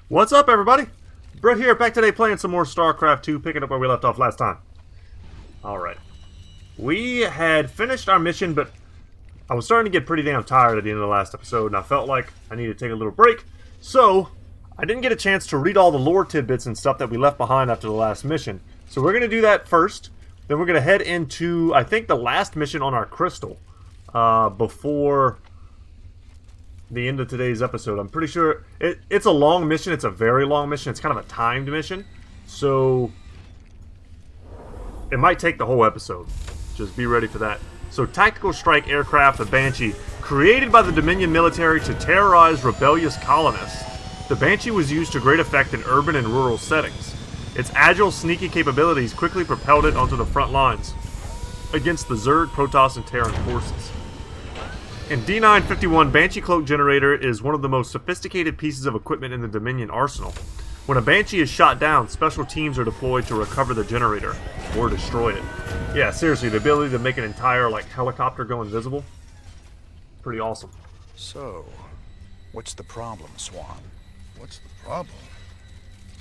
What's up, everybody? Brett here, back today playing some more StarCraft II, picking up where we left off last time. Alright. We had finished our mission, but I was starting to get pretty damn tired at the end of the last episode, and I felt like I needed to take a little break. So, I didn't get a chance to read all the lore tidbits and stuff that we left behind after the last mission. So we're going to do that first. Then we're going to head into, I think, the last mission on our crystal. Before the end of today's episode. I'm pretty sure it's a long mission. It's a very long mission. It's kind of a timed mission. So it might take the whole episode. Just be ready for that. So tactical strike aircraft, the Banshee, created by the Dominion military to terrorize rebellious colonists. The Banshee was used to great effect in urban and rural settings. Its agile, sneaky capabilities quickly propelled it onto the front lines against the Zerg, Protoss, and Terran forces. In D951, Banshee Cloak Generator is one of the most sophisticated pieces of equipment in the Dominion arsenal. When a Banshee is shot down, special teams are deployed to recover the generator, or destroy it. Yeah, seriously, the ability to make an entire, helicopter go invisible? Pretty awesome. So, what's the problem, Swan? What's the problem?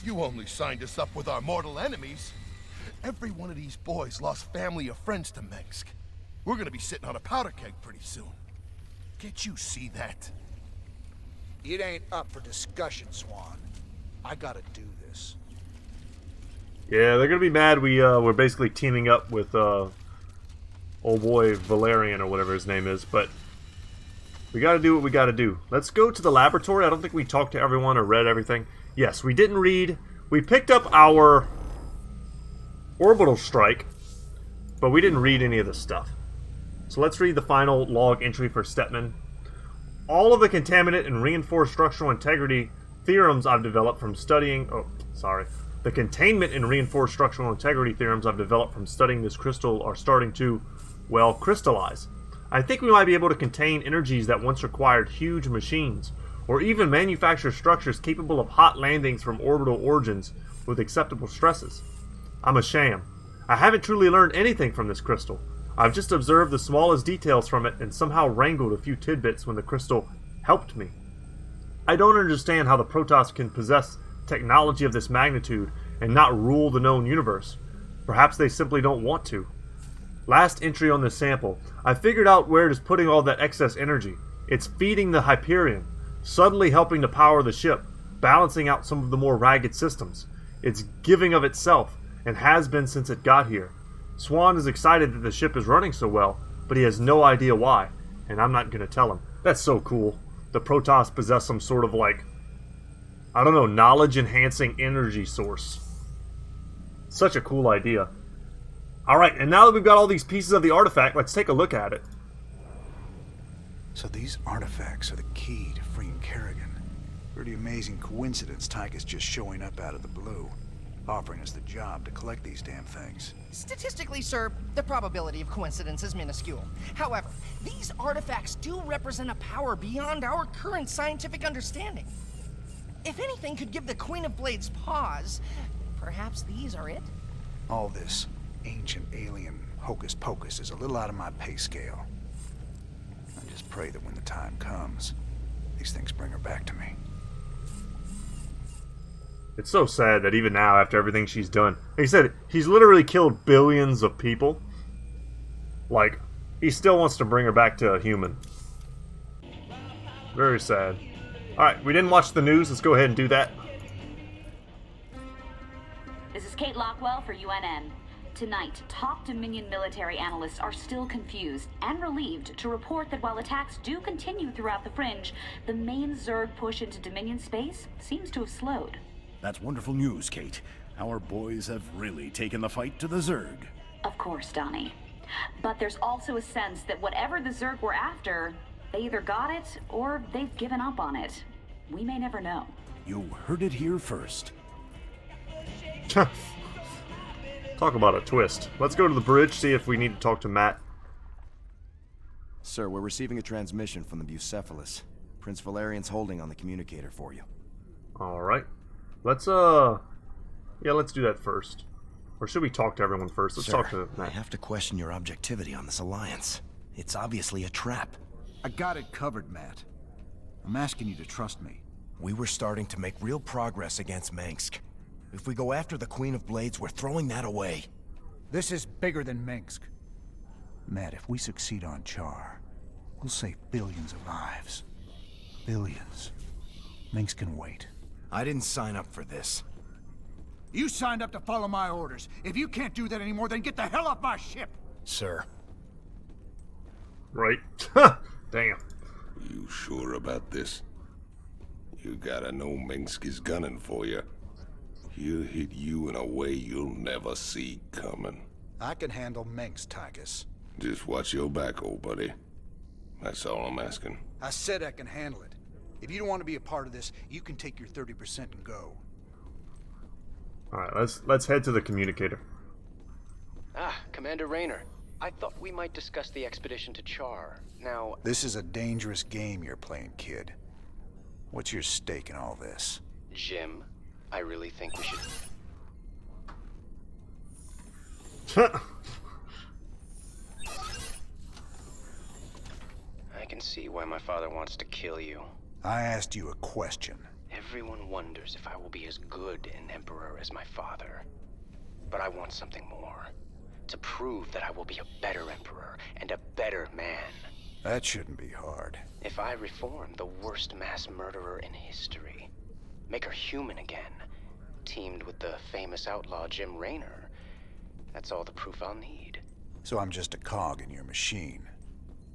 You only signed us up with our mortal enemies. Every one of these boys lost family or friends to Mengsk. We're gonna be sitting on a powder keg pretty soon. Can't you see that? It ain't up for discussion, Swan. I gotta do this. Yeah, they're gonna be mad we're basically teaming up with old boy Valerian or whatever his name is, but we gotta do what we gotta do. Let's go to the laboratory. I don't think we talked to everyone or read everything. Yes, we didn't read. We picked up our orbital strike, but we didn't read any of the stuff. So let's read the final log entry for Stepman. All of the contaminant and reinforced structural integrity theorems I've developed from studying... The containment and reinforced structural integrity theorems I've developed from studying this crystal are starting to, well, crystallize. I think we might be able to contain energies that once required huge machines, or even manufacture structures capable of hot landings from orbital origins with acceptable stresses. I'm a sham. I haven't truly learned anything from this crystal. I've just observed the smallest details from it and somehow wrangled a few tidbits when the crystal helped me. I don't understand how the Protoss can possess technology of this magnitude and not rule the known universe. Perhaps they simply don't want to. Last entry on this sample. I figured out where it is putting all that excess energy. It's feeding the Hyperion, subtly helping to power the ship, balancing out some of the more ragged systems. It's giving of itself, and has been since it got here. Swan is excited that the ship is running so well, but he has no idea why, and I'm not going to tell him. That's so cool. The Protoss possess some sort of, knowledge-enhancing energy source. Such a cool idea. Alright, and now that we've got all these pieces of the artifact, let's take a look at it. So these artifacts are the key to freeing Kerrigan. Pretty amazing coincidence Tychus just showing up out of the blue, offering us the job to collect these damn things. Statistically, sir, the probability of coincidence is minuscule. However, these artifacts do represent a power beyond our current scientific understanding. If anything could give the Queen of Blades pause, perhaps these are it? All this ancient alien hocus-pocus is a little out of my pay scale. I just pray that when the time comes, these things bring her back to me. It's so sad that even now, after everything she's done, like I said, he's literally killed billions of people. He still wants to bring her back to a human. Very sad. Alright, we didn't watch the news. Let's go ahead and do that. This is Kate Lockwell for UNN. Tonight, top Dominion military analysts are still confused and relieved to report that while attacks do continue throughout the Fringe, the main Zerg push into Dominion space seems to have slowed. That's wonderful news, Kate. Our boys have really taken the fight to the Zerg. Of course, Donnie. But there's also a sense that whatever the Zerg were after, they either got it or they've given up on it. We may never know. You heard it here first. Talk about a twist. Let's go to the bridge, see if we need to talk to Matt. Sir, we're receiving a transmission from the Bucephalus. Prince Valerian's holding on the communicator for you. Alright. Let's let's do that first. Or should we talk to everyone first? Let's Sir, talk to Matt. I have to question your objectivity on this alliance. It's obviously a trap. I got it covered, Matt. I'm asking you to trust me. We were starting to make real progress against Mengsk. If we go after the Queen of Blades, we're throwing that away. This is bigger than Mengsk. Matt, if we succeed on Char, we'll save billions of lives. Billions. Mengsk can wait. I didn't sign up for this. You signed up to follow my orders. If you can't do that anymore, then get the hell off my ship! Sir. Right. Damn. You sure about this? You gotta know Mengsk is gunning for you. He'll hit you in a way you'll never see coming. I can handle Mengsk, Tychus. Just watch your back, old buddy. That's all I'm asking. I said I can handle it. If you don't want to be a part of this, you can take your 30% and go. Alright, let's head to the communicator. Ah, Commander Raynor. I thought we might discuss the expedition to Char. Now... This is a dangerous game you're playing, kid. What's your stake in all this? Jim, I really think we should... I can see why my father wants to kill you. I asked you a question. Everyone wonders if I will be as good an emperor as my father. But I want something more. To prove that I will be a better emperor and a better man. That shouldn't be hard. If I reform the worst mass murderer in history, make her human again, teamed with the famous outlaw Jim Raynor, that's all the proof I'll need. So I'm just a cog in your machine.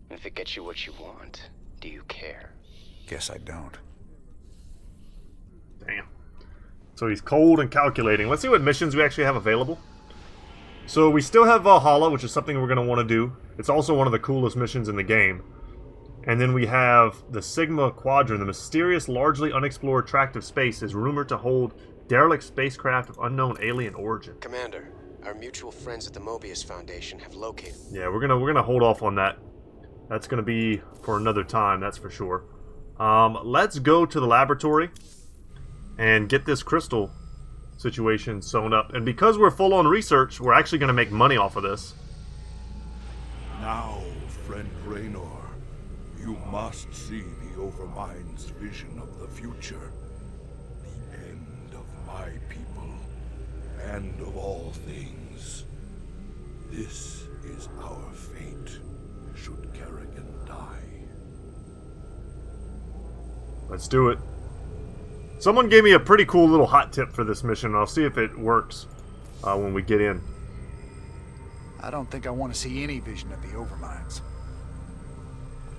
If it gets you what you want, do you care? Guess I don't. Damn. So he's cold and calculating. Let's see what missions we actually have available. So we still have Valhalla, which is something we're going to want to do. It's also one of the coolest missions in the game. And then we have the Sigma Quadrant. The mysterious, largely unexplored tract of space is rumored to hold derelict spacecraft of unknown alien origin. Commander, our mutual friends at the Mobius Foundation have located... Yeah, we're gonna hold off on that. That's gonna be for another time, that's for sure. Let's go to the laboratory and get this crystal situation sewn up. And because we're full on research, we're actually gonna make money off of this. Now, friend Raynor, you must see the Overmind's vision of the future. The end of my people, and of all things. This is our fate, should Kerrigan die. Let's do it. Someone gave me a pretty cool little hot tip for this mission, and I'll see if it works when we get in. I don't think I want to see any vision of the Overminds.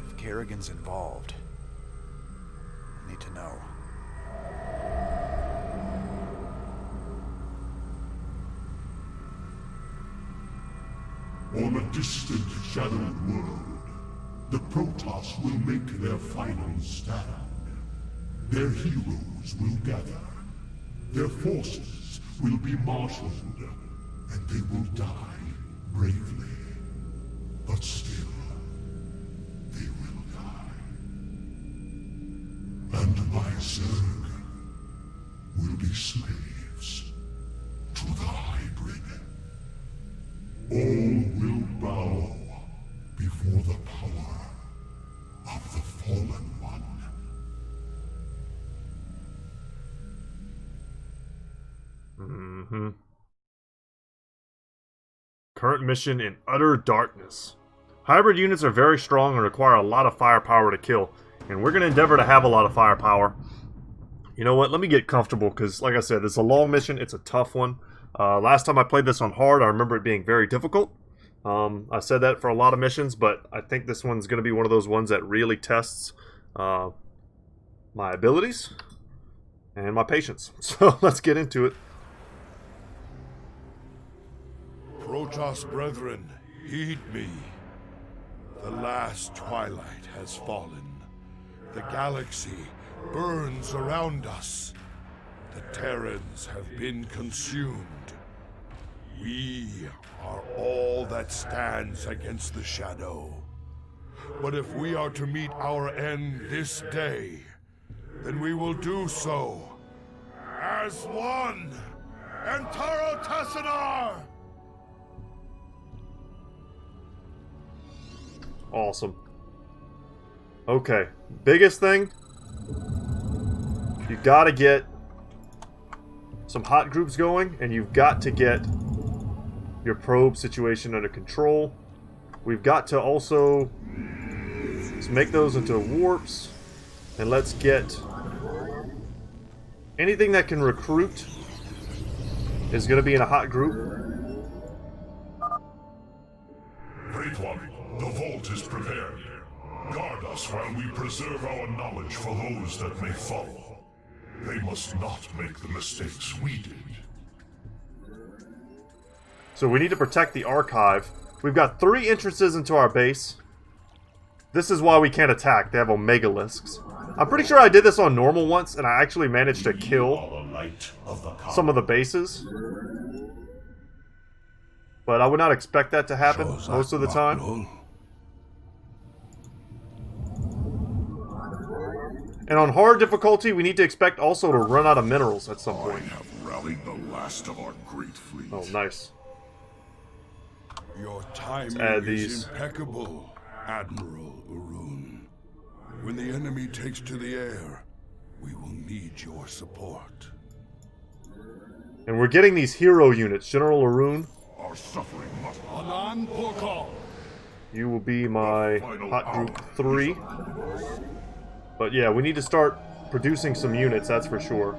If Kerrigan's involved, I need to know. On a distant, shadowed world, the Protoss will make their final stand. Their heroes will gather. Their forces will be marshaled, and they will die bravely. But still, they will die. And my Zerg will be slaves to the hybrid. All will bow before the power of the Fallen One. Current mission in utter darkness. Hybrid units are very strong and require a lot of firepower to kill, and we're going to endeavor to have a lot of firepower. You know what, let me get comfortable, because like I said, it's a long mission, it's a tough one. Last time I played this on hard, I remember it being very difficult. I said that for a lot of missions, but I think this one's going to be one of those ones that really tests my abilities and my patience. So let's get into it. Protoss brethren, heed me. The last twilight has fallen. The galaxy burns around us. The Terrans have been consumed. We are all that stands against the Shadow. But if we are to meet our end this day, then we will do so as one. Antaro Tassadar! Awesome. Okay, biggest thing. You gotta get some hot groups going, and you've got to get your probe situation under control. We've got to also make those into warps, and let's get anything that can recruit is going to be in a hot group. Great One, the vault is prepared. Guard us while we preserve our knowledge for those that may follow. They must not make the mistakes we did. So we need to protect the archive. We've got 3 entrances into our base. This is why we can't attack. They have omegalisks. I'm pretty sure I did this on normal once, and I actually managed to kill some of the bases. But I would not expect that to happen most of the time. And on hard difficulty, we need to expect also to run out of minerals at some point. I have rallied the last of our great fleet. Oh, nice. Your timing add is these. impeccable, Admiral Urun. When the enemy takes to the air, we will need your support. And we're getting these hero units. General Arun, Our suffering must Anan Porkal. you will be my hot group 3. But yeah, we need to start producing some units, that's for sure.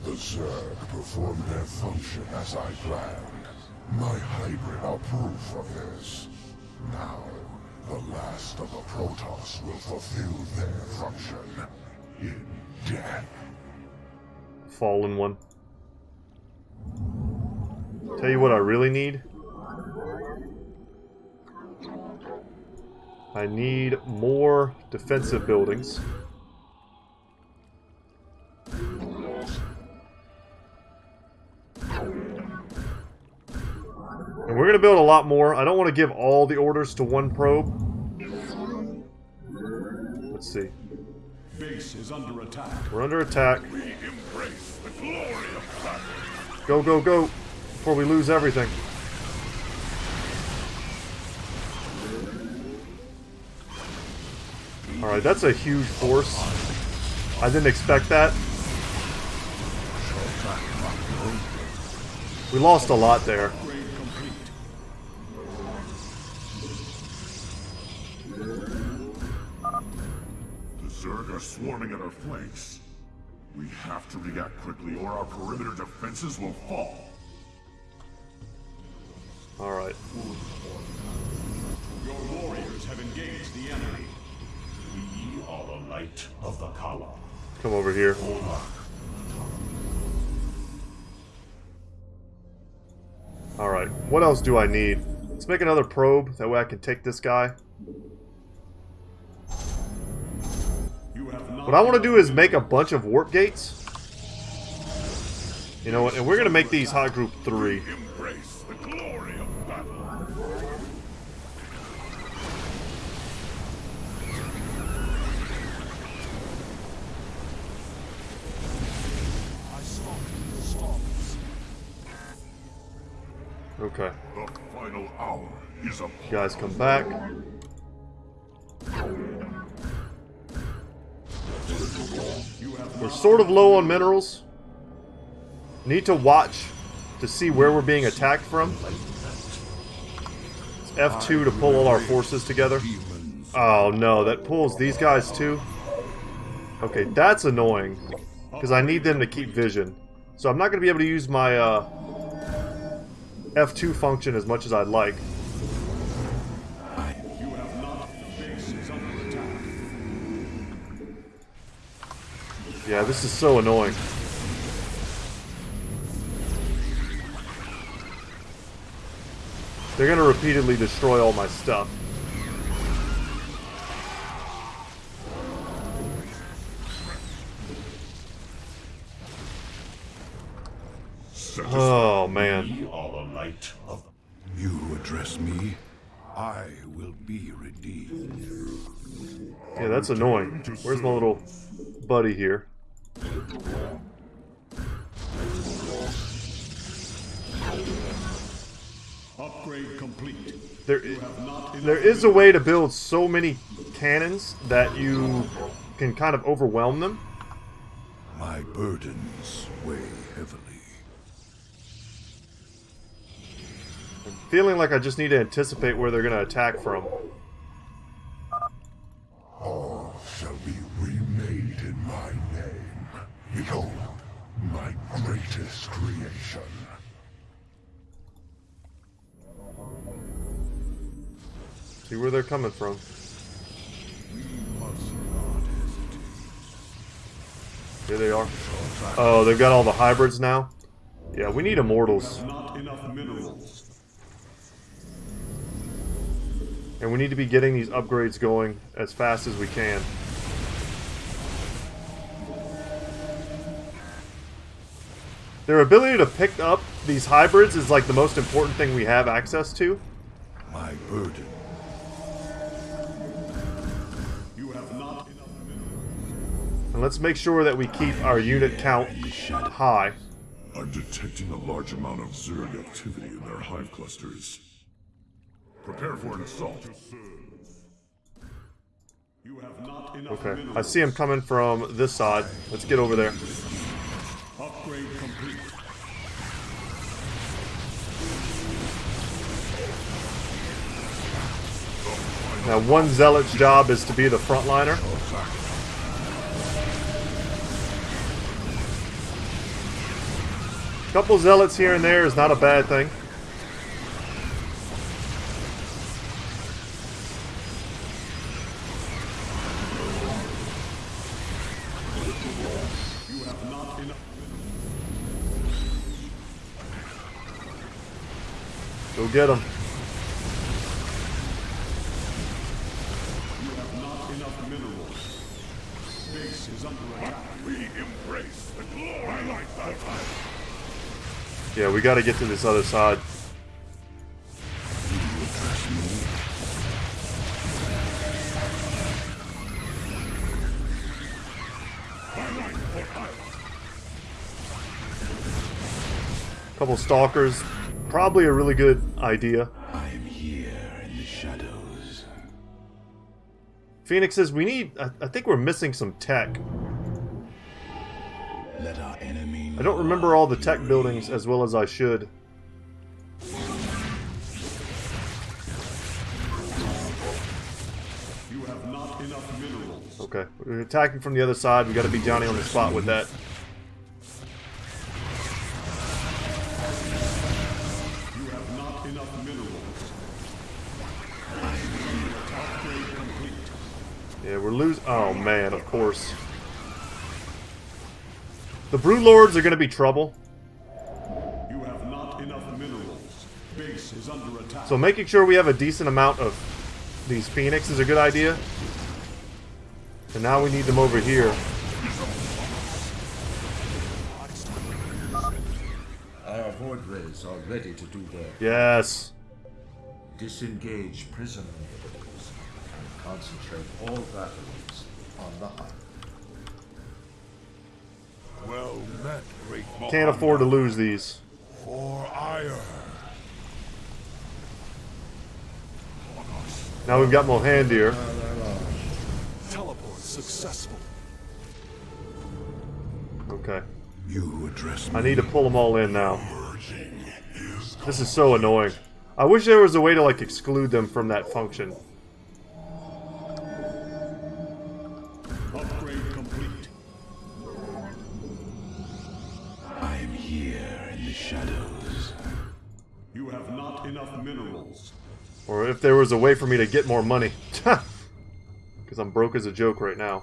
The Zerg performed their function as I planned. My hybrid are proof of this. Now, the last of the Protoss will fulfill their function in death. Fallen one. Tell you what I really need. I need more defensive buildings. And we're going to build a lot more. I don't want to give all the orders to one probe. Let's see. Base is under attack. We're under attack. We embrace the glory of battle. Go, go, go. Before we lose everything. Alright, that's a huge force. I didn't expect that. We lost a lot there. The Zerg are swarming at our flanks. We have to react quickly or our perimeter defenses will fall. Alright. Your warriors have engaged the enemy. We are the light of the Kala. Come over here. Alright, what else do I need? Let's make another probe, that way I can take this guy. What I want to do is make a bunch of warp gates. You know what, and we're going to make these hot group 3. Embrace the glory of battle. Okay. The final hour is upon You guys come back. We're sort of low on minerals. Need to watch to see where we're being attacked from. It's F2 to pull all our forces together. Oh no, that pulls these guys too. Okay, that's annoying. Because I need them to keep vision. So I'm not going to be able to use my F2 function as much as I'd like. Yeah, this is so annoying. They're gonna repeatedly destroy all my stuff. Oh man. You address me, I will be redeemed. Yeah, that's annoying. Where's my little buddy here? Upgrade complete. there is a way to build so many cannons that you can kind of overwhelm them. My burdens weigh heavily. I'm feeling like I just need to anticipate where they're going to attack from. All shall be remade in my name. Behold, my greatest creation. See where they're coming from. Here they are. Oh, they've got all the hybrids now? Yeah, we need immortals. And we need to be getting these upgrades going as fast as we can. Their ability to pick up these hybrids is like the most important thing we have access to. My burden. And let's make sure that we keep our unit count high. I'm detecting a large amount of Zerg activity in their hive clusters. Prepare for an assault. Okay, I see him coming from this side. Let's get over there. Upgrade complete. Now, one zealot's job is to be the frontliner. Couple zealots here and there is not a bad thing. Go get him. You have not enough minerals. Base is under attack. We embrace the glory like that. Yeah, we gotta get to this other side. Couple stalkers. Probably a really good idea. I am here in the shadows. Phoenix says we need... I think we're missing some tech. Let our enemy I don't remember all the tech buildings as well as I should. You have not enough minerals. Okay, we're attacking from the other side. We gotta be Johnny on the spot with that. You have not enough minerals. Upgrade complete. Yeah, we're losing... Oh, man, of course. The Brew Lords are going to be trouble. You have not enough minerals. Base is under attack. So making sure we have a decent amount of these Phoenix is a good idea. And now we need them over here. Our void rays are ready to do their Yes. disengage prison inhibitors and concentrate all batteries on the hive. Well met, great Can't afford to lose these. For ire. Now we've got Mohandir. Teleport successful. Okay. You address I need to pull them all in now. This is so annoying. I wish there was a way to, like, exclude them from that function. Upgrade complete. I am here in the shadows. You have not enough minerals. Or if there was a way for me to get more money. Because I'm broke as a joke right now.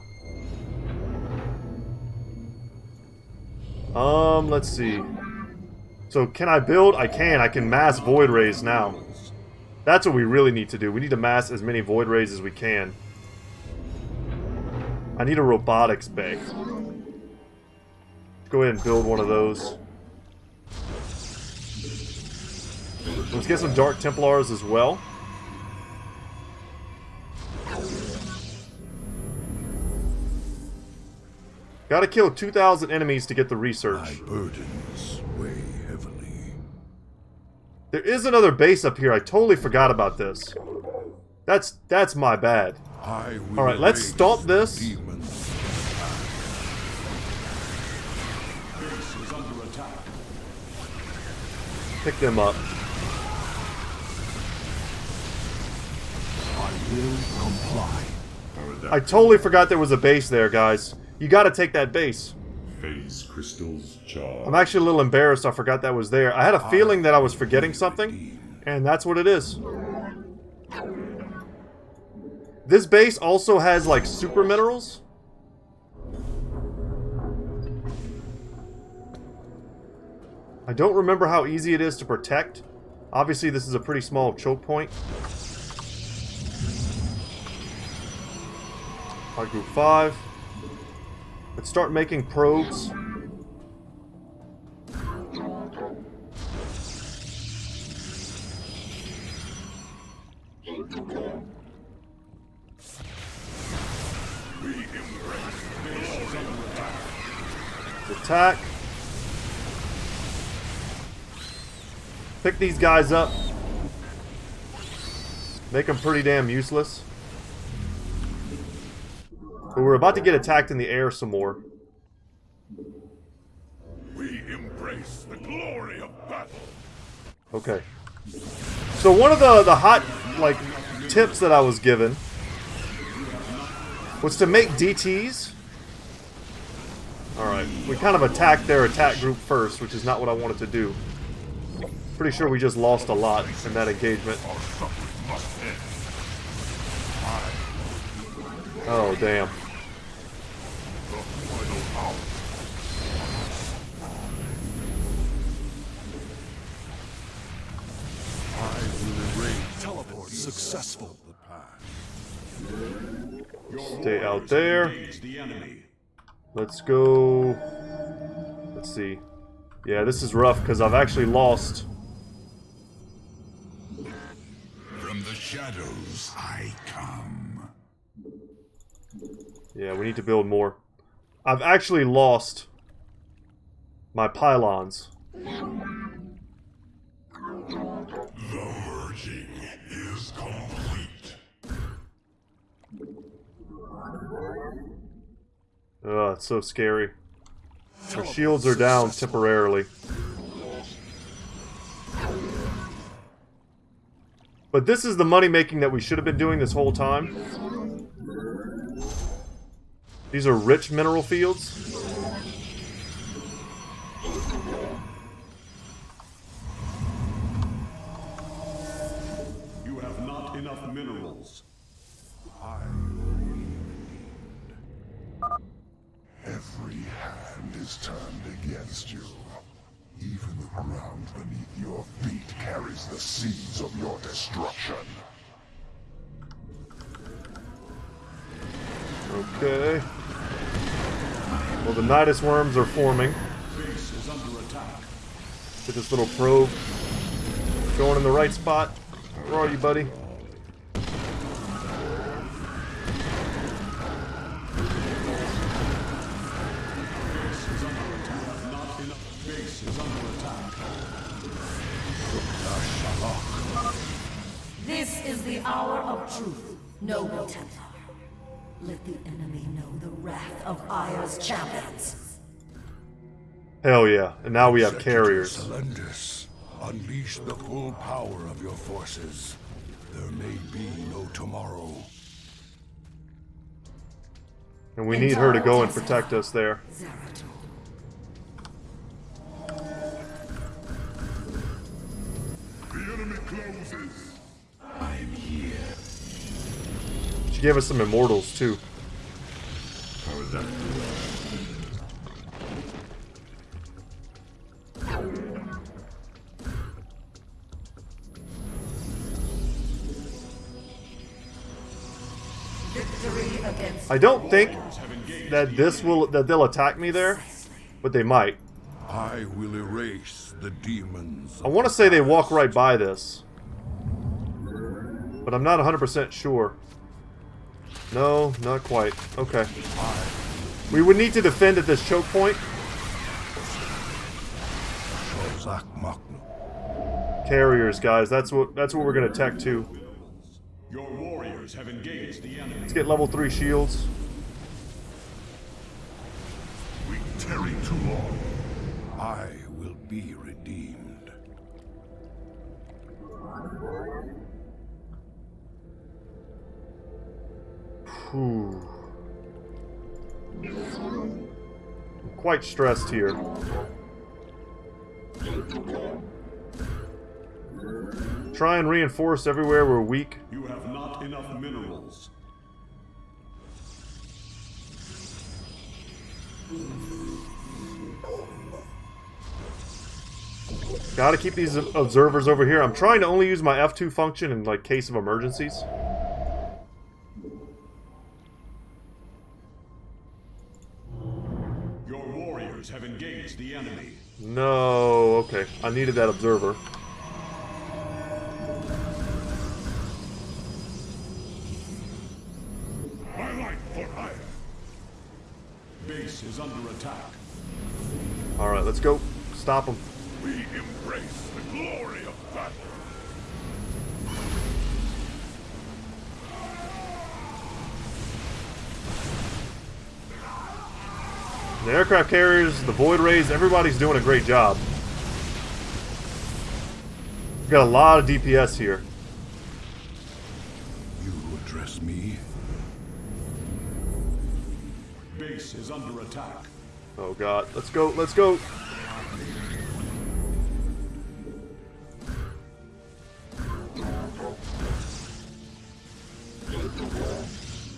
Let's see. So can I build? I can. I can mass void rays now. That's what we really need to do. We need to mass as many void rays as we can. I need a robotics bay. Go ahead and build one of those. Let's get some Dark Templars as well. Gotta kill 2,000 enemies to get the research. My burdens weigh heavily. There is another base up here. I totally forgot about this. That's my bad. Alright, let's stomp this. Pick them up. I will comply. I totally forgot there was a base there, guys. You gotta take that base. Phase crystals charged. I'm actually a little embarrassed I forgot that was there. I had a feeling that I was forgetting something, and that's what it is. This base also has, like, super minerals. I don't remember how easy it is to protect. Obviously, this is a pretty small choke point. Alright, group 5. Let's start making probes. Attack. Pick these guys up. Make them pretty damn useless. But we're about to get attacked in the air some more. We embrace the glory of battle. Okay. So one of the hot, like, tips that I was given was to make DTs. Alright, we kind of attacked their attack group first, which is not what I wanted to do. Pretty sure we just lost a lot in that engagement. Oh, damn. Teleport successful. Stay out there. Let's go. Let's see. Yeah, this is rough because I've actually lost. From the shadows I come. Yeah, we need to build more. I've actually lost my pylons. The merging is complete. Ugh, it's so scary. Our shields are down temporarily. But this is the money making that we should have been doing this whole time. These are rich mineral fields. You have not enough minerals. Every hand is turned against you. Even the ground beneath your feet carries the seeds of your destruction. Okay. Well, the Nidus worms are forming. Base is under attack. Get this little probe going in the right spot. Where are you, buddy? This is the hour of truth, noble Templar. Let the enemy know the wrath of Aya's champions. Hell yeah. And now we have carriers. Celendus, unleash the full power of your forces. There may be no tomorrow. And we need her to go and protect us there. The enemy closes. I'm here. She gave us some immortals too. How is that? I don't think that they'll attack me there, but they might. I will erase the demons. I want to say they walk right by this, but I'm not 100% sure. No, not quite. Okay. We would need to defend at this choke point. carriers, guys. That's what we're gonna tech to. Your warriors have engaged the enemy. Let's get level 3 shields. We tarry too long. I will be redeemed. Whew. I'm quite stressed here. Try and reinforce everywhere we're weak. You have not enough minerals. Gotta keep these observers over here. I'm trying to only use my F2 function in, like, case of emergencies. Your warriors have engaged the enemy. No, okay. I needed that observer. My life for hire. Base is under attack. Alright, let's go. Stop them. We embrace the glory of battle. The aircraft carriers, the void rays, everybody's doing a great job. We've got a lot of DPS here. You address me? Base is under attack. Oh god, let's go, let's go.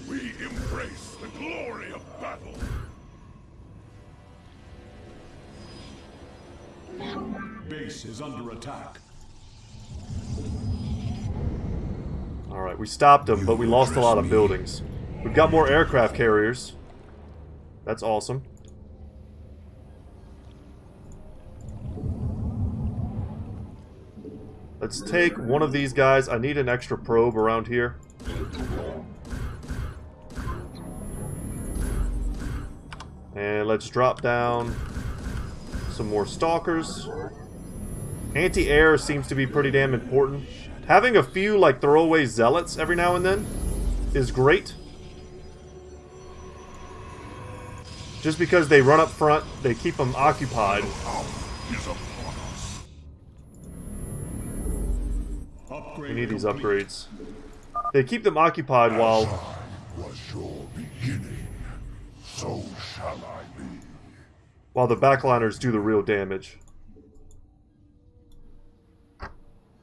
We embrace the glory of battle. Base is under attack. Alright, we stopped them, but we lost a lot of buildings. We've got more aircraft carriers. That's awesome. Let's take one of these guys. I need an extra probe around here. And let's drop down some more stalkers. Anti-air seems to be pretty damn important. Having a few, like, throwaway zealots every now and then is great. Just because they run up front, they keep them occupied. We need these upgrades. They keep them occupied while... Was your beginning, so shall I be. While the backliners do the real damage.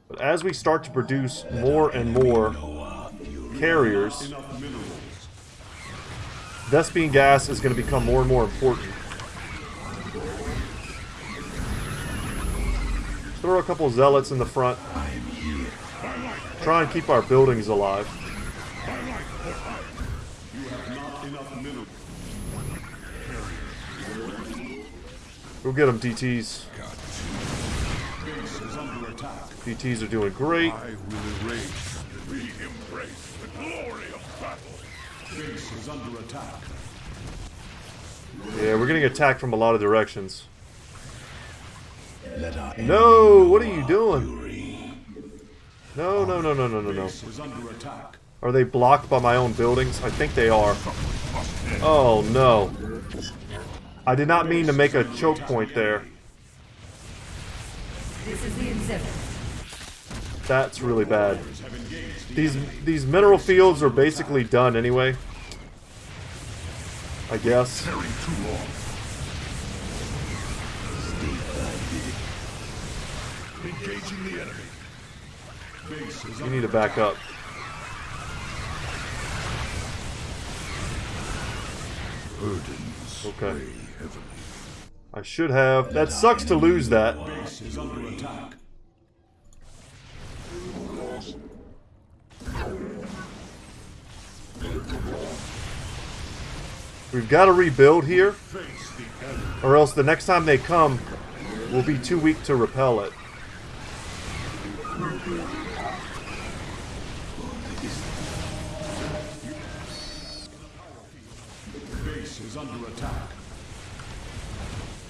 But as we start to produce more and more carriers, Vespene gas is going to become more and more important. Throw a couple zealots in the front. Try and keep our buildings alive. Go get them, DTs. DTs are doing great. I will erase. We embrace the glory of battle. Base is under attack. Yeah, we're getting attacked from a lot of directions. No, what are you doing? No, no, no, no, no, no, no. Are they blocked by my own buildings? I think they are. Oh, no. I did not mean to make a choke point there. This is the exhibit. That's really bad. These mineral fields are basically done anyway. I guess. Engaging the enemy. Base is You need to back up. Burdens Okay. weigh heavily. I should have. That sucks to lose that. Base is under attack. We've got to rebuild here, or else the next time they come, we'll be too weak to repel it. Base is under attack.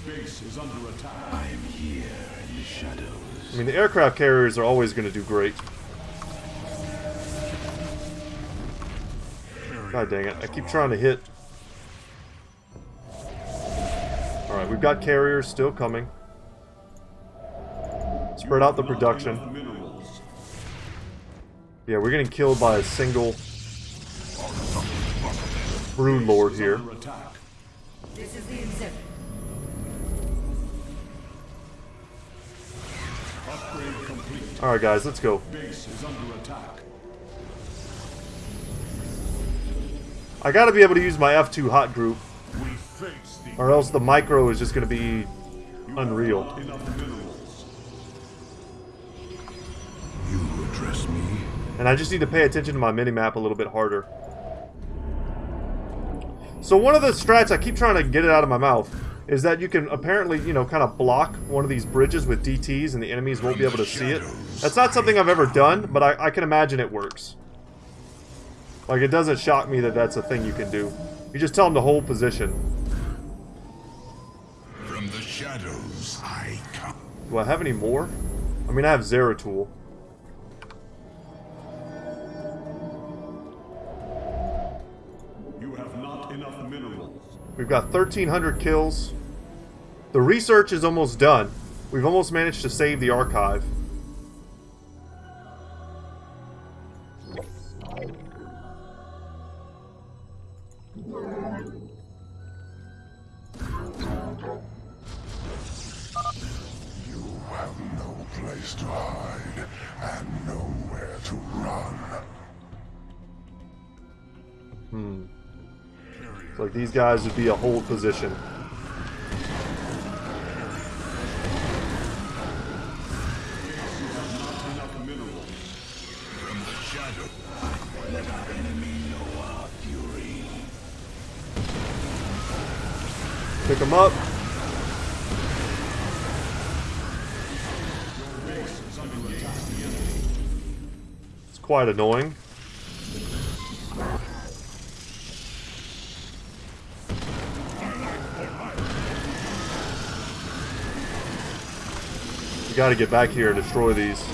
Base is under attack. I'm here in the shadows. I mean, the aircraft carriers are always going to do great. God dang it. I keep trying to hit. Alright, we've got carriers still coming. Spread out the production. Yeah, we're getting killed by a single Brood Lord here. This is the exhibit. Alright guys, let's go. Base is under attack. I gotta be able to use my F2 hot group, We face the or else the micro is just gonna be unreal. enough minerals. You address me? And I just need to pay attention to my minimap a little bit harder. So one of the strats, I keep trying to get it out of my mouth, is that you can apparently, you know, kind of block one of these bridges with DTs and the enemies won't be able to see it. That's not something I've ever done, but I can imagine it works. Like, it doesn't shock me that that's a thing you can do. You just tell them to hold position. From the shadows I come. Do I have any more? I mean, I have Zeratul. You have not enough minerals. We've got 1,300 kills. The research is almost done. We've almost managed to save the archive. You have no place to hide and nowhere to run. It's like these guys would be a hold position. From the shadow, let our enemy know our fury. Pick them up. It's quite annoying. We gotta get back here and destroy these. Is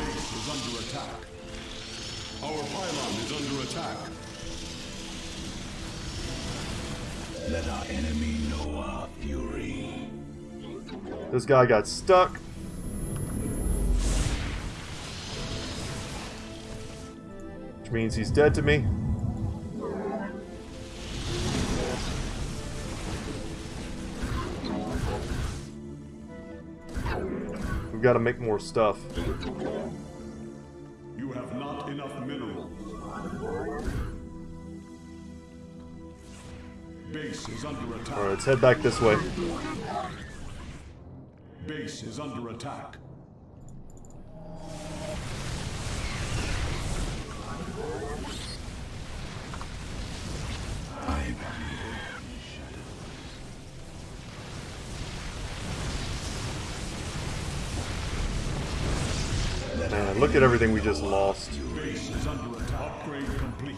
under attack. Our pylon is under attack. Let our enemy know our fury. This guy got stuck. Which means he's dead to me. We've got to make more stuff. You have not enough minerals. Base is under attack. Alright, let's head back this way. Base is under attack. Man, look at everything we just lost. Base is under attack. Upgrade complete.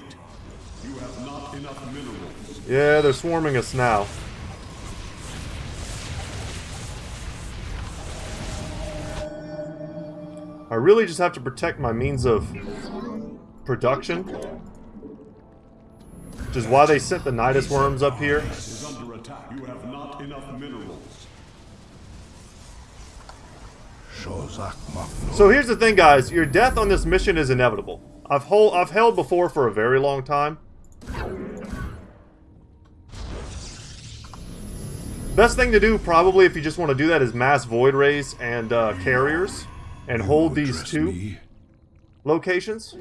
You have not enough minerals. Yeah, they're swarming us now. I really just have to protect my means of production. Which is why they sent the Nidus worms up here. Base is under attack. You have not enough minerals. So here's the thing, guys. Your death on this mission is inevitable. I've held before for a very long time. Best thing to do, probably, if you just want to do that, is mass void rays and carriers, and hold these two locations.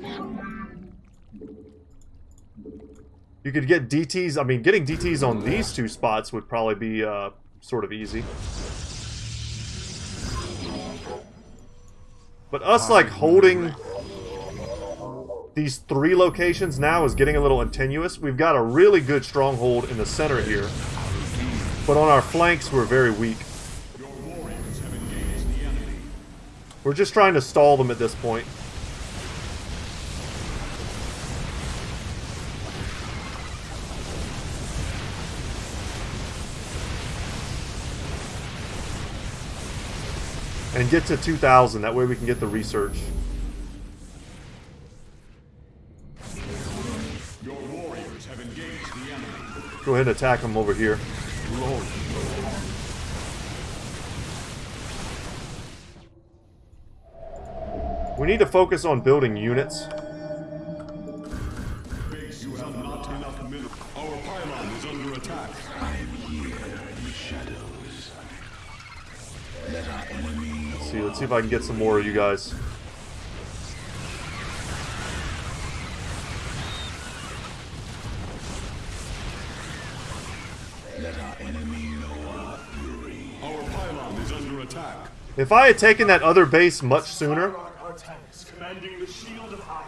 You could get DTs. I mean, getting DTs on these two spots would probably be sort of easy. But us, like, holding these three locations now is getting a little tenuous. We've got a really good stronghold in the center here. But on our flanks, we're very weak. We're just trying to stall them at this point. and get to 2,000. That way we can get the research. Your warriors have engaged the enemy. Go ahead and attack them over here. Lord. We need to focus on building units. Base, you have not enough minerals. Our pylon is under attack. I am here in the shadows. Let our enemy know. Let's see if I can get some more of you guys. Let our enemy know our fury. Our pylon is under attack. If I had taken that other base much sooner. Our tanks commanding the shield of Ire.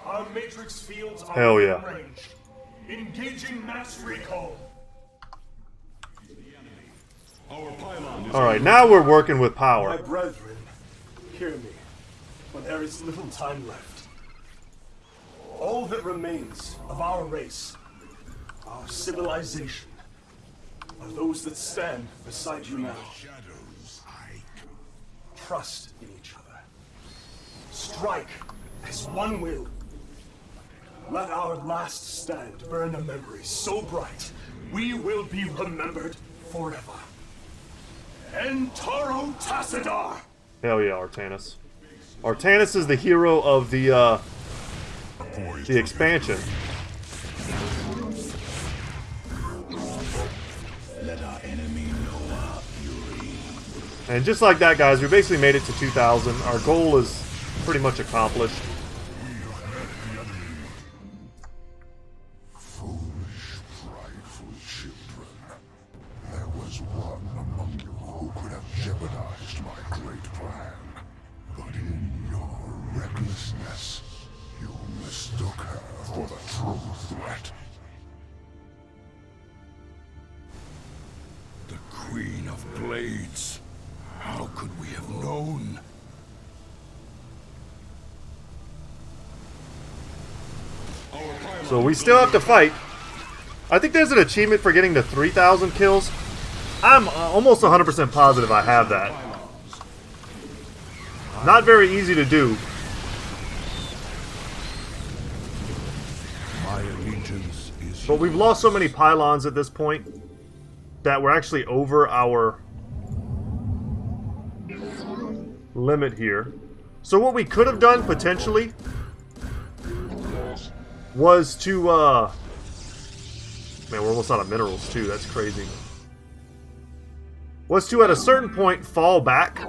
Our matrix fields are Hell yeah. ranged. Engaging mass recall. Alright, now we're working with power. My brethren, hear me, for there is little time left. All that remains of our race, our civilization, are those that stand beside you now. Trust in each other. Strike as one will. Let our last stand burn a memory so bright, we will be remembered forever. Entaro Tassadar! Hell yeah, Artanis. Artanis is the hero of the expansion. Let our enemy know our fury. And just like that, guys, we basically made it to 2,000. Our goal is pretty much accomplished. Foolish, prideful children. There was one among you who could have jeopardized my great plan. But in your recklessness, you mistook her for the true threat. The Queen of Blades. How could we have known? So we still have to fight. I think there's an achievement for getting to 3,000 kills. I'm almost 100% positive I have that. Not very easy to do. My allegiance is. But we've lost so many pylons at this point that we're actually over our limit here. So what we could have done potentially was to man, we're almost out of minerals too. That's crazy. Was to at a certain point fall back.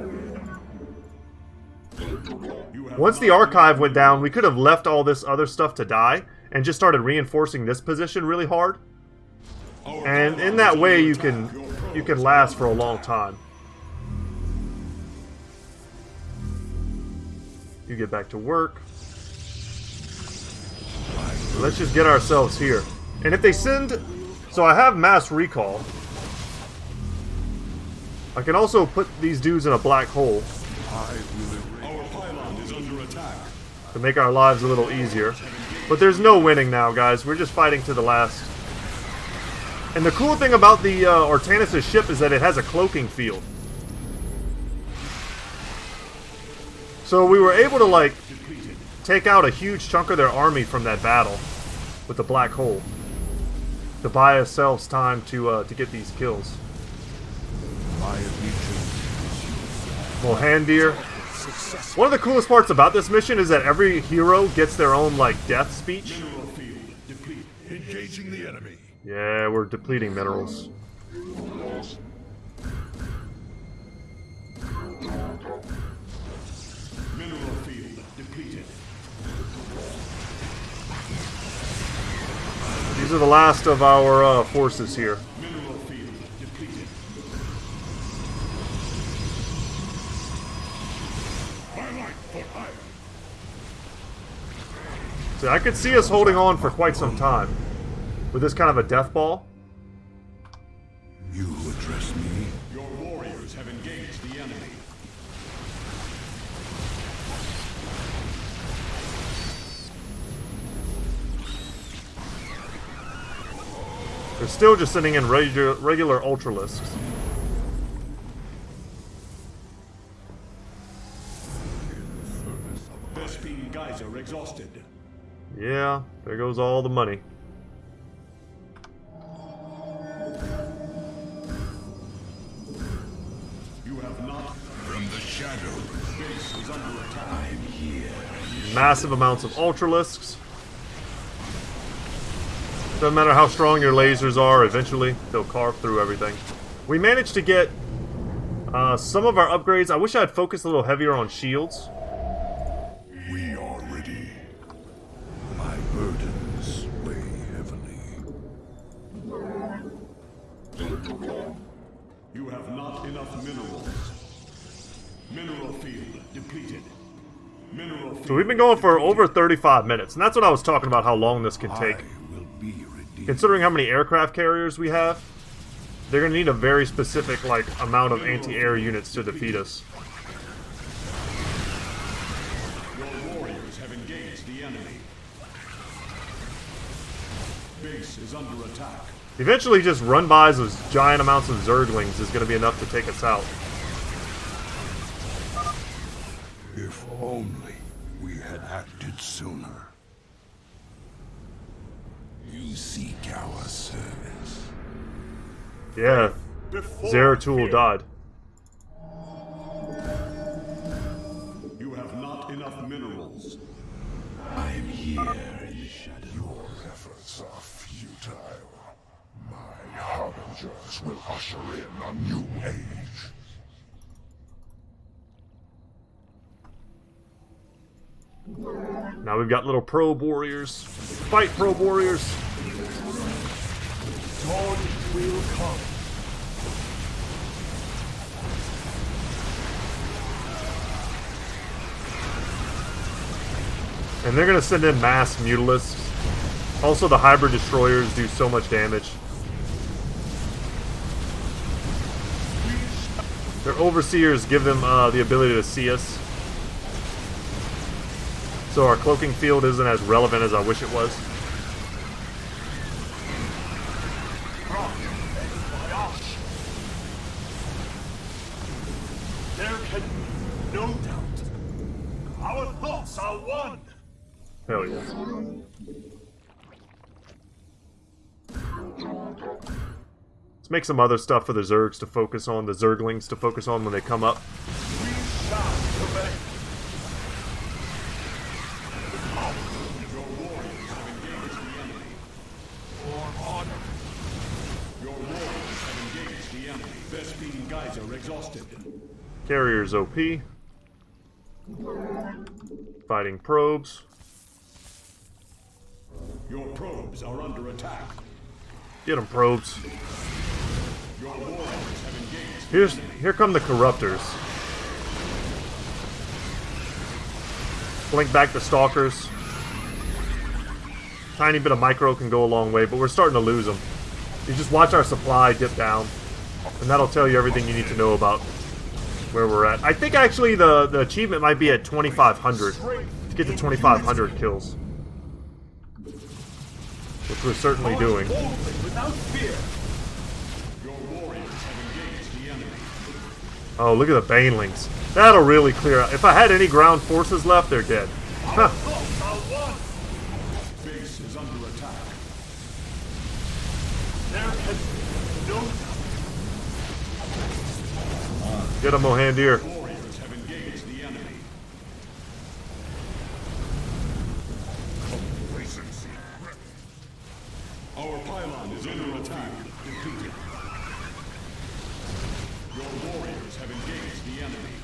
Once the archive went down, we could have left all this other stuff to die and just started reinforcing this position really hard. And in that way you can last for a long time. You get back to work. Let's just get ourselves here. And if they send... So I have mass recall. I can also put these dudes in a black hole. Our pylon is under attack. To make our lives a little easier. But there's no winning now, guys. We're just fighting to the last. And the cool thing about the Artanis' ship is that it has a cloaking field. So we were able to, like, take out a huge chunk of their army from that battle with the black hole to buy ourselves time to get these kills. Well, Handir. One of the coolest parts about this mission is that every hero gets their own, like, death speech. Engaging the enemy. Yeah, we're depleting minerals. Mineral field depleted. These are the last of our forces here. Mineral field depleted. So I could see us holding on for quite some time with this kind of a death ball. You address me. Your warriors have engaged the enemy. They're still just sitting in regular ultralisks. exhausted. Yeah, there goes all the money. You have not from the shadow. Base is under attack. I'm here. Massive amounts of ultralisks. Doesn't matter how strong your lasers are, eventually they'll carve through everything. We managed to get some of our upgrades. I wish I had focused a little heavier on shields. We are ready. My burdens weigh heavily. You have not enough minerals. Mineral field depleted. Mineral field. So we've been going for over 35 minutes, and that's what I was talking about, how long this can take. Considering how many aircraft carriers we have, they're going to need a very specific amount of anti-air units to defeat us. Your warriors have engaged the enemy. Base is under attack. Eventually, just run-bys of giant amounts of Zerglings is going to be enough to take us out. If only we had acted sooner. You seek our service. Yeah, Zeratul died. You have not enough minerals. I am here in the shadow. Your efforts are futile. My harbingers will usher in a new age. Now we've got little probe warriors. Fight, probe warriors! Dawn will come. And they're gonna send in mass mutilisks. Also, the hybrid destroyers do so much damage. Their overseers give them the ability to see us. So our cloaking field isn't as relevant as I wish it was. There can be no doubt. Our thoughts are one. Hell yeah. Let's make some other stuff for the Zergs to focus on, the Zerglings to focus on when they come up. We shall prevail. Exhausted. Carriers OP. Fighting probes. Your probes are under attack. Get them, probes. Your warriors have engaged. Here come the corruptors. Blink back the stalkers. Tiny bit of micro can go a long way, but we're starting to lose them. You just watch our supply dip down, and that'll tell you everything you need to know about where we're at. I think actually the achievement might be at 2,500 to get to 2,500 kills, which we're certainly doing. Without fear. Your warriors have engaged the enemy. Oh, look at the Banelings. That'll really clear out. If I had any ground forces left, they're dead. Huh. Base is under attack. There can be no doubt. Get him, Mohandir. Warriors have engaged the enemy. Our pylon is under attack. Defeated. Your warriors have engaged the enemy.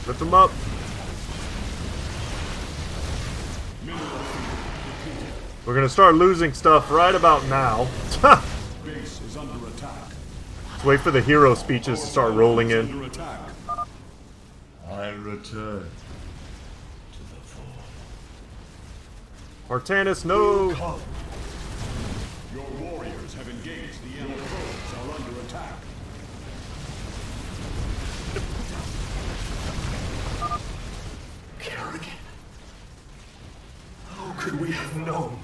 Lift them up. We're gonna start losing stuff right about now. Base is under attack. Let's wait for the hero speeches to start rolling in. Under attack. I return. Artanis, no! Your warriors have engaged the enemy. Your probes are under attack. Kerrigan. How could we have known?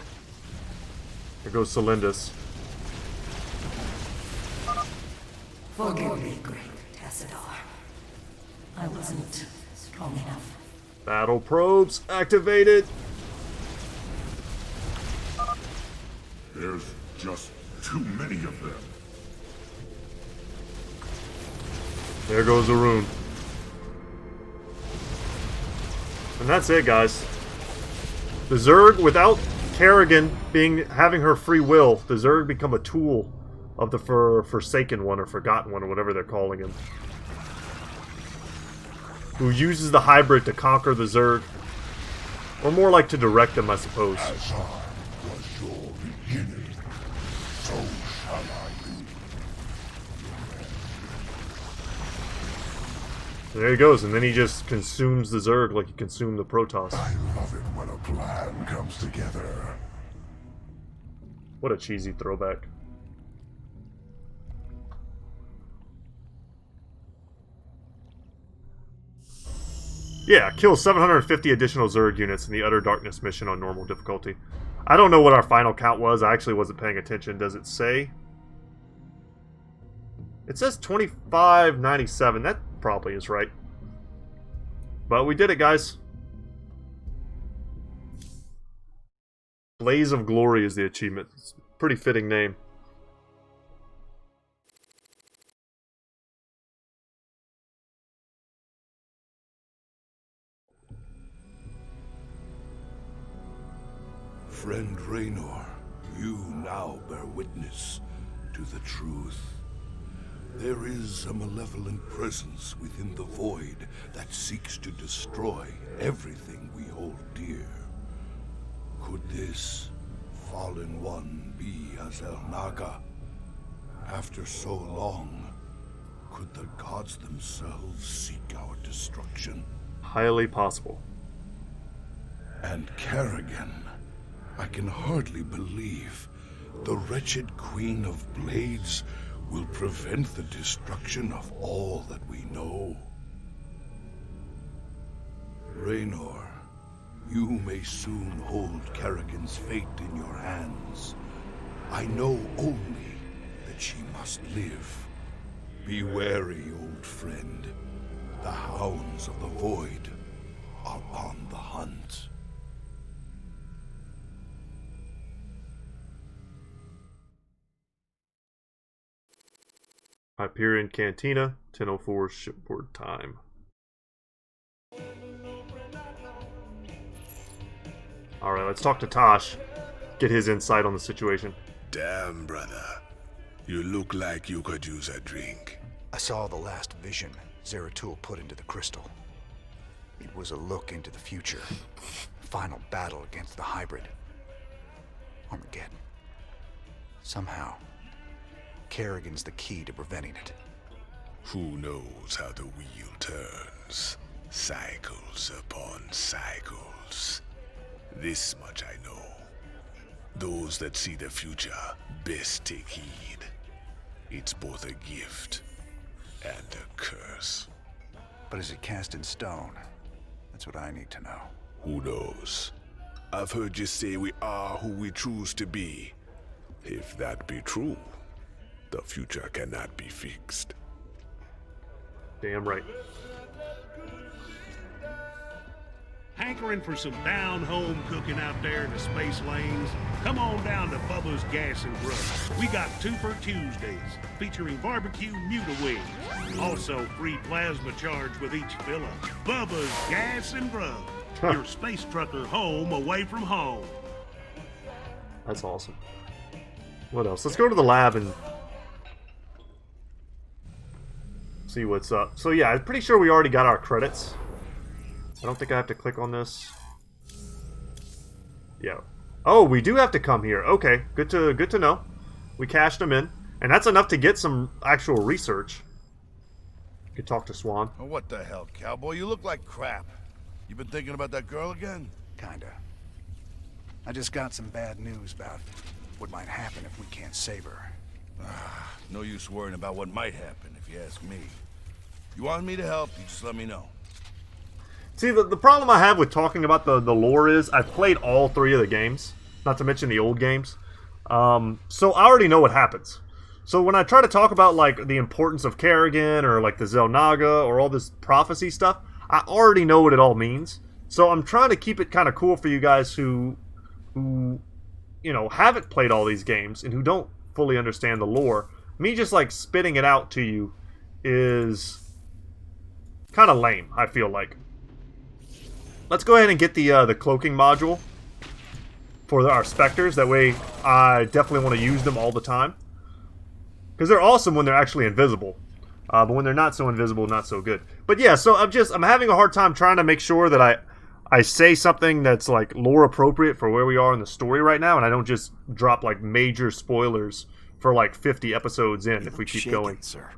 There goes Celindus. Forgive me, great Tassadar. I wasn't strong enough. Battle probes activated. There's just too many of them. There goes a rune. And that's it, guys. The Zerg, without Kerrigan having her free will, the Zerg become a tool of the Forsaken One, or Forgotten One, or whatever they're calling him. Who uses the hybrid to conquer the Zerg. Or more like to direct them, I suppose. As I was your beginning, so shall I be. There he goes, and then he just consumes the Zerg like he consumed the Protoss. I love it when a plan comes together. What a cheesy throwback. Yeah, kill 750 additional Zerg units in the Utter Darkness mission on normal difficulty. I don't know what our final count was. I actually wasn't paying attention. Does it say? It says 2597. That probably is right. But we did it, guys. Blaze of Glory is the achievement. It's a pretty fitting name. Friend Raynor, you now bear witness to the truth. There is a malevolent presence within the void that seeks to destroy everything we hold dear. Could this fallen one be Azel Naga? After so long, could the gods themselves seek our destruction? Highly possible. And Kerrigan, I can hardly believe the wretched Queen of Blades will prevent the destruction of all that we know. Raynor, you may soon hold Kerrigan's fate in your hands. I know only that she must live. Be wary, old friend. The hounds of the void are on the hunt. Hyperion Cantina, 10:04 shipboard time. Alright, let's talk to Tosh. Get his insight on the situation. Damn, brother. You look like you could use a drink. I saw the last vision Zeratul put into the crystal. It was a look into the future. Final battle against the hybrid. Armageddon. Somehow, Kerrigan's the key to preventing it. Who knows how the wheel turns? Cycles upon cycles. This much I know. Those that see the future best take heed. It's both a gift and a curse. But is it cast in stone? That's what I need to know. Who knows? I've heard you say we are who we choose to be. If that be true, the future cannot be fixed. Damn right. Hankering for some down-home cooking out there in the space lanes? Come on down to Bubba's Gas and Grub. We got 2 for Tuesdays, featuring barbecue Muta wings. Also, free plasma charge with each fill-up. Bubba's Gas and Grub. Your space trucker home away from home. That's awesome. What else? Let's go to the lab and see what's up. So yeah, I'm pretty sure we already got our credits. I don't think I have to click on this. Yeah. Oh, we do have to come here. Okay, good to know. We cashed them in, and that's enough to get some actual research. You could talk to Swan. Oh, what the hell, cowboy? You look like crap. You been thinking about that girl again? Kinda. I just got some bad news about what might happen if we can't save her. No use worrying about what might happen, if you ask me. You want me to help, you just let me know. See, the problem I have with talking about the lore is I've played all 3 of the games, not to mention the old games. So I already know what happens. So when I try to talk about like the importance of Kerrigan or like the Zelnaga or all this prophecy stuff, I already know what it all means. So I'm trying to keep it kind of cool for you guys who haven't played all these games and who don't fully understand the lore. Me just like spitting it out to you is kind of lame, I feel like. Let's go ahead and get the cloaking module for our specters. That way I definitely want to use them all the time, because they're awesome when they're actually invisible. But when they're not so invisible, not so good. But yeah, so I'm having a hard time trying to make sure that I say something that's like lore appropriate for where we are in the story right now, and I don't just drop like major spoilers for like 50 episodes in if we keep shaken, going. Sir.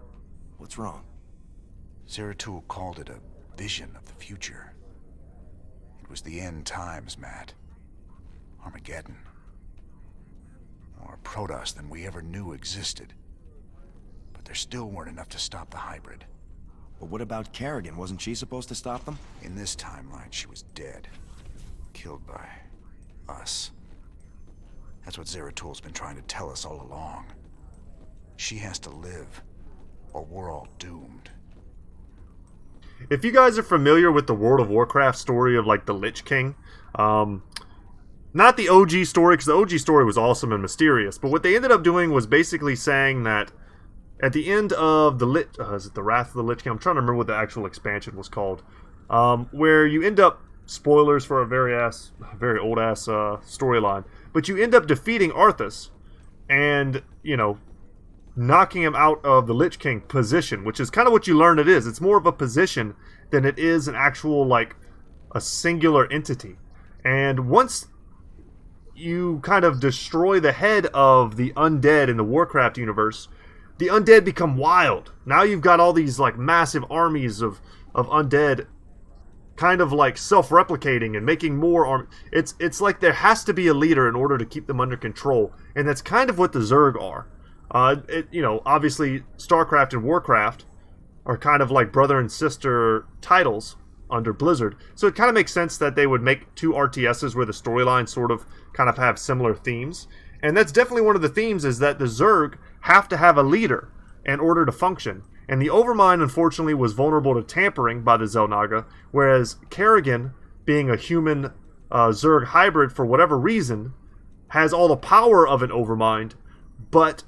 What's wrong? Zeratul called it a vision of the future. It was the end times, Matt. Armageddon. More Protoss than we ever knew existed. But there still weren't enough to stop the hybrid. But what about Kerrigan? Wasn't she supposed to stop them? In this timeline, she was dead. Killed by us. That's what Zeratul's been trying to tell us all along. She has to live, or we're all doomed. If you guys are familiar with the World of Warcraft story of like the Lich King, not the OG story, because the OG story was awesome and mysterious, but what they ended up doing was basically saying that at the end of the is it the Wrath of the Lich King? I'm trying to remember what the actual expansion was called, where you end up, spoilers for a very old ass storyline, but you end up defeating Arthas and, knocking him out of the Lich King position, which is kind of what you learn it is. It's more of a position than it is an actual, like, a singular entity. And once you kind of destroy the head of the undead in the Warcraft universe, the undead become wild. Now you've got all these, like, massive armies of undead kind of, like, self-replicating and making more It's like there has to be a leader in order to keep them under control. And that's kind of what the Zerg are. Obviously, StarCraft and Warcraft are kind of like brother and sister titles under Blizzard, so it kind of makes sense that they would make two RTSs where the storylines sort of kind of have similar themes, and that's definitely one of the themes, is that the Zerg have to have a leader in order to function, and the Overmind, unfortunately, was vulnerable to tampering by the Xel'Naga, whereas Kerrigan, being a human Zerg hybrid for whatever reason, has all the power of an Overmind, but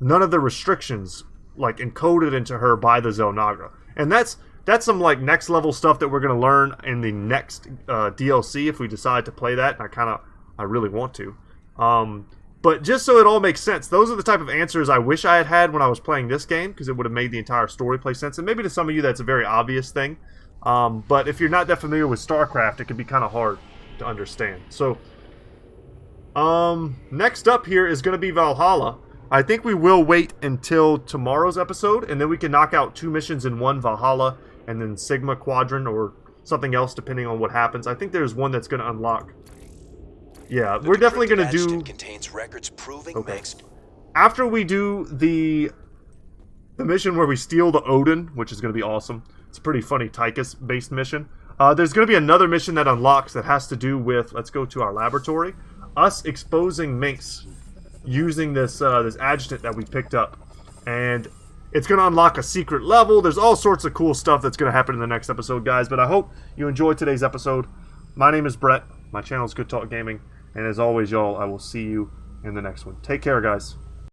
none of the restrictions, like, encoded into her by the Xel'Naga. And that's some, like, next level stuff that we're going to learn in the next DLC if we decide to play that, and I really want to. But just so it all makes sense, those are the type of answers I wish I had had when I was playing this game, because it would have made the entire story play sense. And maybe to some of you that's a very obvious thing. But if you're not that familiar with StarCraft, it can be kind of hard to understand. So, next up here is going to be Valhalla. I think we will wait until tomorrow's episode, and then we can knock out 2 missions in one, Valhalla, and then Sigma Quadrant, or something else, depending on what happens. I think there's one that's going to unlock. Yeah, we're definitely going to do... Contains records proving After we do the mission where we steal the Odin, which is going to be awesome. It's a pretty funny Tychus-based mission. There's going to be another mission that unlocks that has to do with, let's go to our laboratory, us exposing minks using this adjutant that we picked up, and it's going to unlock a secret level. There's all sorts of cool stuff that's going to happen in the next episode, guys, but I hope you enjoyed today's episode. My name is Brett, my channel is Goodtalk Gaming, and as always, y'all, I will see you in the next one. Take care, guys.